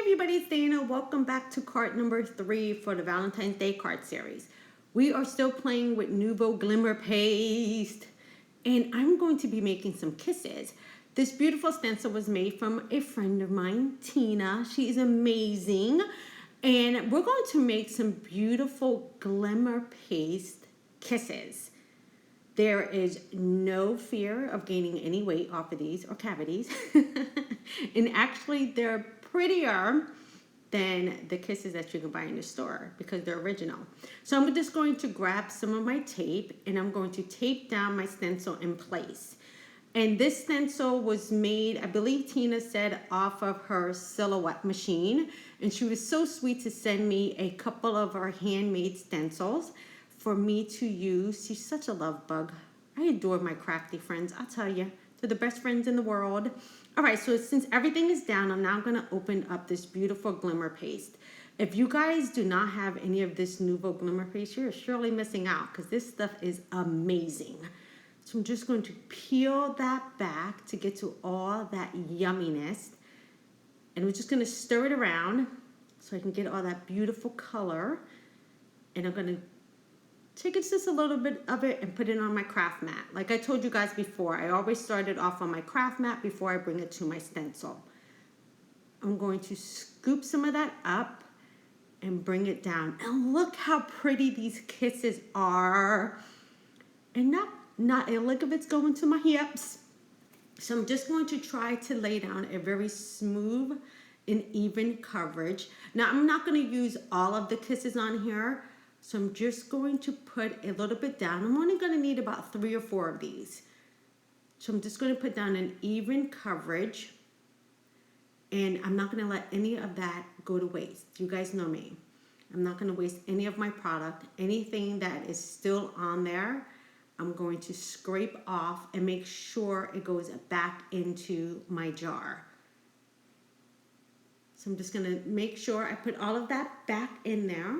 Everybody, it's Dana. Welcome back to card number 3 for the Valentine's Day card series. We are still playing with Nouveau Glimmer Paste, and I'm going to be making some kisses. This beautiful stencil was made from a friend of mine, Tina. She is amazing, and we're going to make some beautiful glimmer paste kisses. There is no fear of gaining any weight off of these or cavities. And actually, they're prettier than the kisses that you can buy in the store because they're original. So I'm just going to grab some of my tape and I'm going to tape down my stencil in place. And this stencil was made, I believe Tina said, off of her silhouette machine. And she was so sweet to send me a couple of her handmade stencils for me to use. She's such a love bug. I adore my crafty friends, I'll tell you. They're the best friends in the world. All right, so since everything is down, I'm now gonna open up this beautiful glimmer paste. If you guys do not have any of this Nouveau Glimmer Paste, you're surely missing out because this stuff is amazing. So I'm just going to peel that back to get to all that yumminess. And we're just gonna stir it around so I can get all that beautiful color. And I'm gonna take just a little bit of it and put it on my craft mat. Like I told you guys before, I always started off on my craft mat before I bring it to my stencil. I'm going to scoop some of that up and bring it down. And look how pretty these kisses are. And not a lick of it's going to my hips. So I'm just going to try to lay down a very smooth and even coverage. Now I'm not going to use all of the kisses on here. So I'm just going to put a little bit down. I'm only going to need about 3 or 4 of these. So I'm just going to put down an even coverage. And I'm not going to let any of that go to waste. You guys know me. I'm not going to waste any of my product. Anything that is still on there, I'm going to scrape off and make sure it goes back into my jar. So I'm just going to make sure I put all of that back in there.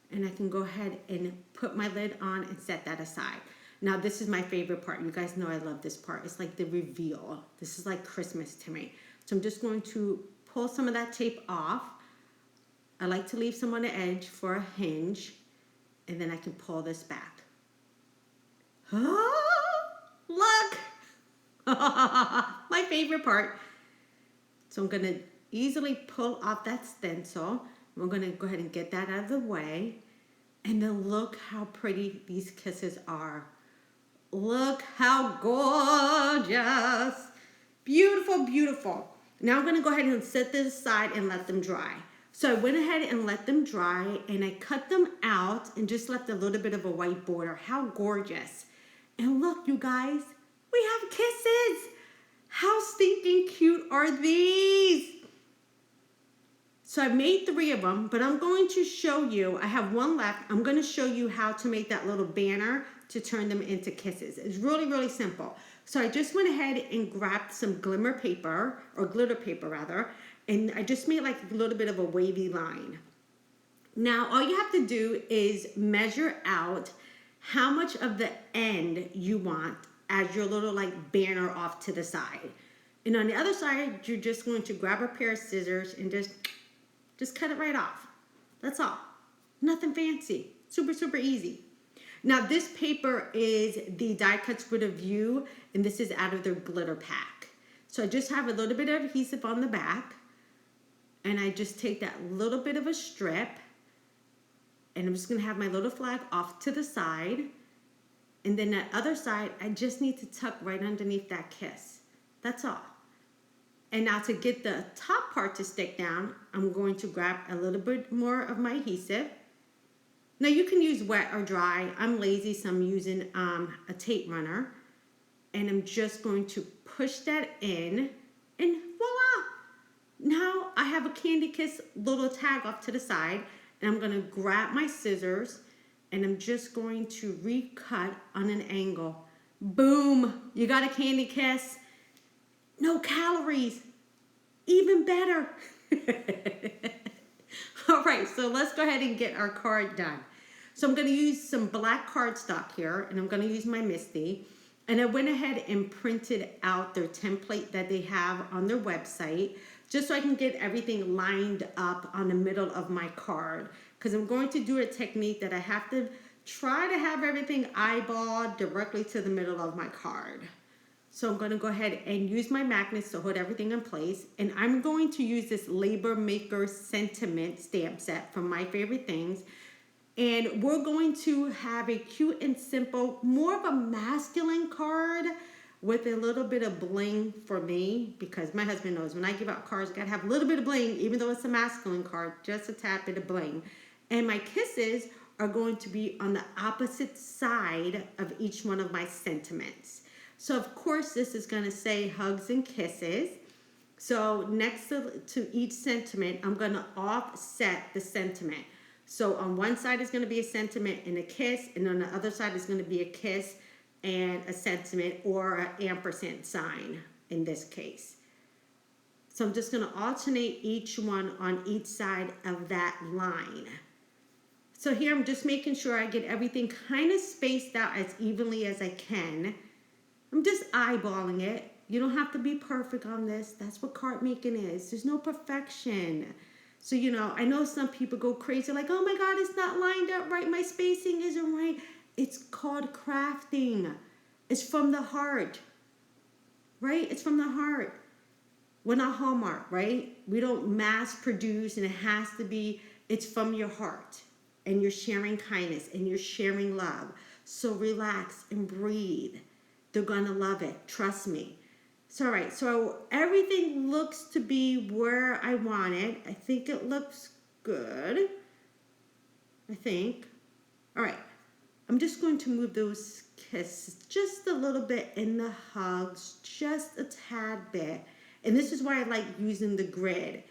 And I can go ahead and put my lid on and set that aside. Now this is my favorite part. You guys know I love this part. It's like the reveal. This is like Christmas to me. So I'm just going to pull some of that tape off. I like to leave some on the edge for a hinge. And then I can pull this back. Oh, look! My favorite part. So I'm going to easily pull off that stencil. We're going to go ahead and get that out of the way. And then look how pretty these kisses are. Look how gorgeous. Beautiful, beautiful. Now I'm going to go ahead and set this aside and let them dry. So I went ahead and let them dry and I cut them out and just left a little bit of a white border. How gorgeous. And look, you guys, we have kisses. How stinking cute are these? So I made 3 of them, but I'm going to show you, I have 1 left. I'm going to show you how to make that little banner to turn them into kisses. It's really, really simple. So I just went ahead and grabbed some glimmer paper, or glitter paper rather, and I just made like a little bit of a wavy line. Now all you have to do is measure out how much of the end you want as your little like banner off to the side. And on the other side, you're just going to grab a pair of scissors and just cut it right off. That's all. Nothing fancy. Super, super easy. Now this paper is the Die Cuts with a View, and this is out of their glitter pack. So I just have a little bit of adhesive on the back, and I just take that little bit of a strip, and I'm just gonna have my little flag off to the side, and then that other side, I just need to tuck right underneath that kiss. That's all. And now to get the top part to stick down, I'm going to grab a little bit more of my adhesive. Now you can use wet or dry. I'm lazy, so I'm using a tape runner. And I'm just going to push that in and voila! Now I have a Candy Kiss little tag off to the side. And I'm gonna grab my scissors and I'm just going to recut on an angle. Boom, you got a Candy Kiss. No calories, even better. All right, so let's go ahead and get our card done. So I'm gonna use some black cardstock here, and I'm gonna use my Misty. And I went ahead and printed out their template that they have on their website. just so I can get everything lined up on the middle of my card. Because I'm going to do a technique that I have to try to have everything eyeballed directly to the middle of my card. So I'm going to go ahead and use my magnets to hold everything in place. And I'm going to use this Labor Maker Sentiment stamp set from My Favorite Things. And we're going to have a cute and simple, more of a masculine card with a little bit of bling for me, because my husband knows when I give out cards, I gotta have a little bit of bling, even though it's a masculine card, just a tad bit of bling. And my kisses are going to be on the opposite side of each one of my sentiments. So of course this is gonna say hugs and kisses. So next to each sentiment, I'm gonna offset the sentiment. So on one side is going to be a sentiment and a kiss, and on the other side is going to be a kiss and a sentiment, or an ampersand sign in this case. So I'm just going to alternate each one on each side of that line. So here I'm just making sure I get everything kind of spaced out as evenly as I can. I'm just eyeballing it. You don't have to be perfect on this. That's what card making is. There's no perfection. So, you know, I know some people go crazy like, oh my God, it's not lined up right. My spacing isn't right. It's called crafting. It's from the heart, right? It's from the heart. We're not Hallmark, right? We don't mass produce, and it has to be, it's from your heart. And you're sharing kindness and you're sharing love. So relax and breathe. They're going to love it. Trust me. So, all right, so everything looks to be where I want it. I think it looks good. I think. All right, I'm just going to move those kisses just a little bit in the hugs, just a tad bit. And this is why I like using the grid.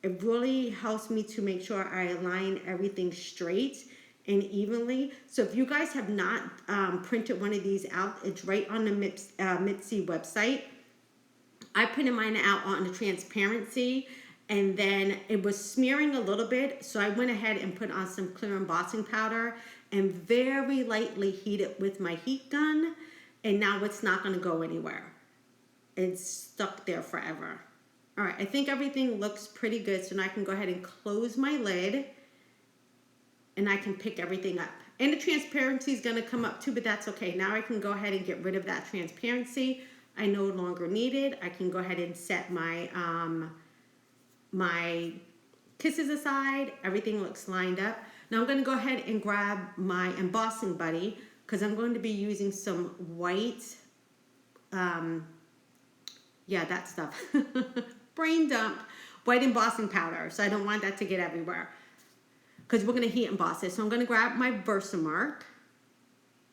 It really helps me to make sure I align everything straight and evenly. So if you guys have not printed one of these out, it's right on the Mitzi website. I printed mine out on the transparency, and then it was smearing a little bit, so I went ahead and put on some clear embossing powder and very lightly heat it with my heat gun, and now it's not going to go anywhere. It's stuck there forever. All right, I think everything looks pretty good, so now I can go ahead and close my lid, and I can pick everything up. And the transparency is going to come up too, but that's okay. Now I can go ahead and get rid of that transparency. I no longer need it. I can go ahead and set my my kisses aside. Everything looks lined up. Now I'm going to go ahead and grab my embossing buddy, because I'm going to be using some white, yeah, that stuff, brain dump, white embossing powder. So I don't want that to get everywhere, because we're going to heat emboss it. So I'm going to grab my Versamark.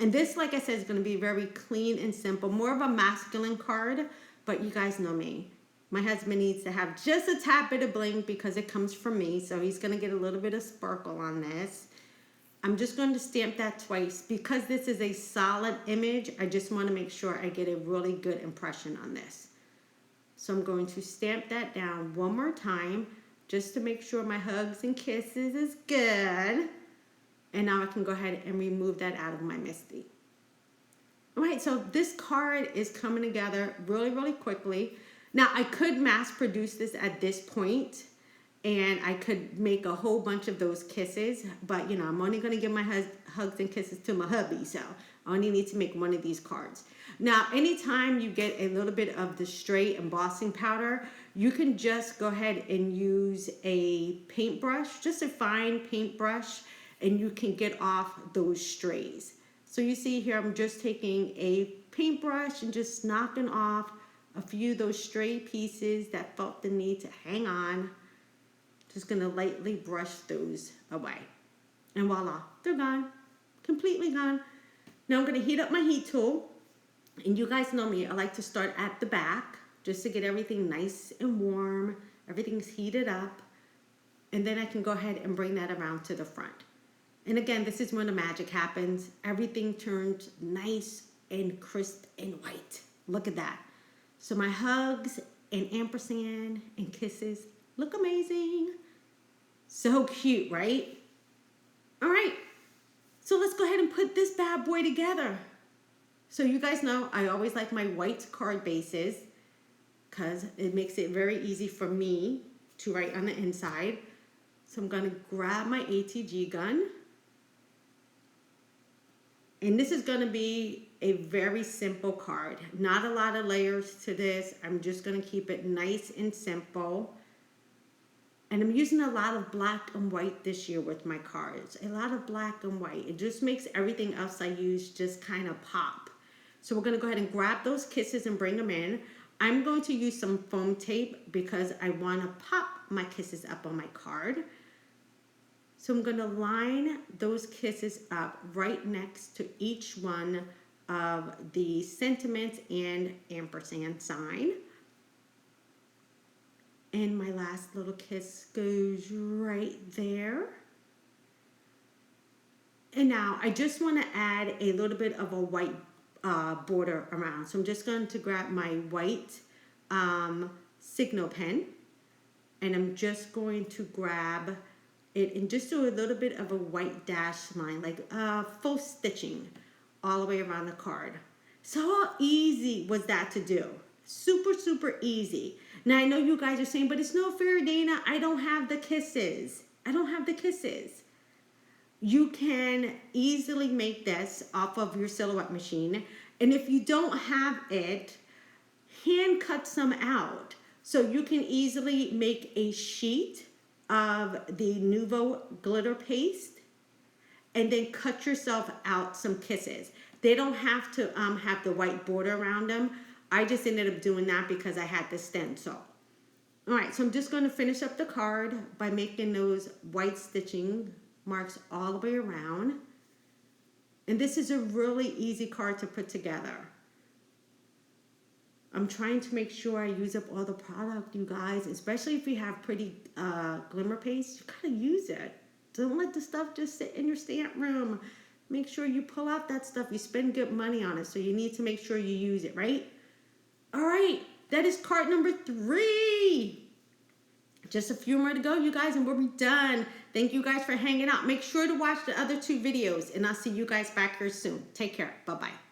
And this, like I said, is going to be very clean and simple. More of a masculine card, but you guys know me. My husband needs to have just a tad bit of bling because it comes from me. So he's going to get a little bit of sparkle on this. I'm just going to stamp that twice. Because this is a solid image, I just want to make sure I get a really good impression on this. So I'm going to stamp that down one more time just to make sure my hugs and kisses is good. And now I can go ahead and remove that out of my MISTI. All right, so this card is coming together really, really quickly. Now, I could mass produce this at this point, and I could make a whole bunch of those kisses, but, you know, I'm only going to give my hugs and kisses to my hubby, so I only need to make one of these cards. Now, anytime you get a little bit of the straight embossing powder, you can just go ahead and use a paintbrush, just a fine paintbrush, and you can get off those strays. So you see here, I'm just taking a paintbrush and just knocking off a few of those stray pieces that felt the need to hang on. Just gonna lightly brush those away. And voila, they're gone, completely gone. Now I'm gonna heat up my heat tool. And you guys know me, I like to start at the back just to get everything nice and warm. Everything's heated up. And then I can go ahead and bring that around to the front. And again, this is when the magic happens. Everything turns nice and crisp and white. Look at that. So my hugs and ampersand and kisses look amazing. So cute, right? All right. So let's go ahead and put this bad boy together. So you guys know I always like my white card bases. because it makes it very easy for me to write on the inside. So I'm going to grab my ATG gun. And this is going to be a very simple card. Not a lot of layers to this. I'm just going to keep it nice and simple. And I'm using a lot of black and white this year with my cards. A lot of black and white. It just makes everything else I use just kind of pop. So we're going to go ahead and grab those kisses and bring them in. I'm going to use some foam tape because I want to pop my kisses up on my card. So I'm going to line those kisses up right next to each one of the sentiments and ampersand sign. And my last little kiss goes right there. And now I just want to add a little bit of a white border around. So I'm just going to grab my white signal pen, and I'm just going to grab it and just do a little bit of a white dash line, like full stitching all the way around the card. So how easy was that to do? Super, super easy. Now I know you guys are saying, but it's no fair, Dana. I don't have the kisses. I don't have the kisses. You can easily make this off of your silhouette machine. And if you don't have it, hand cut some out. So you can easily make a sheet of the Nuvo glitter paste and then cut yourself out some kisses. They don't have to have the white border around them. I just ended up doing that because I had the stencil. All right, so I'm just going to finish up the card by making those white stitching marks all the way around. And this is a really easy card to put together. I'm trying to make sure I use up all the product, you guys, especially if you have pretty glimmer paste. You gotta use it. Don't let the stuff just sit in your stamp room. Make sure you pull out that stuff. You spend good money on it, so you need to make sure you use it, right? All right, that is card number 3. Just a few more to go, you guys, and we'll be done. Thank you guys for hanging out. Make sure to watch the other 2 videos, and I'll see you guys back here soon. Take care. Bye-bye.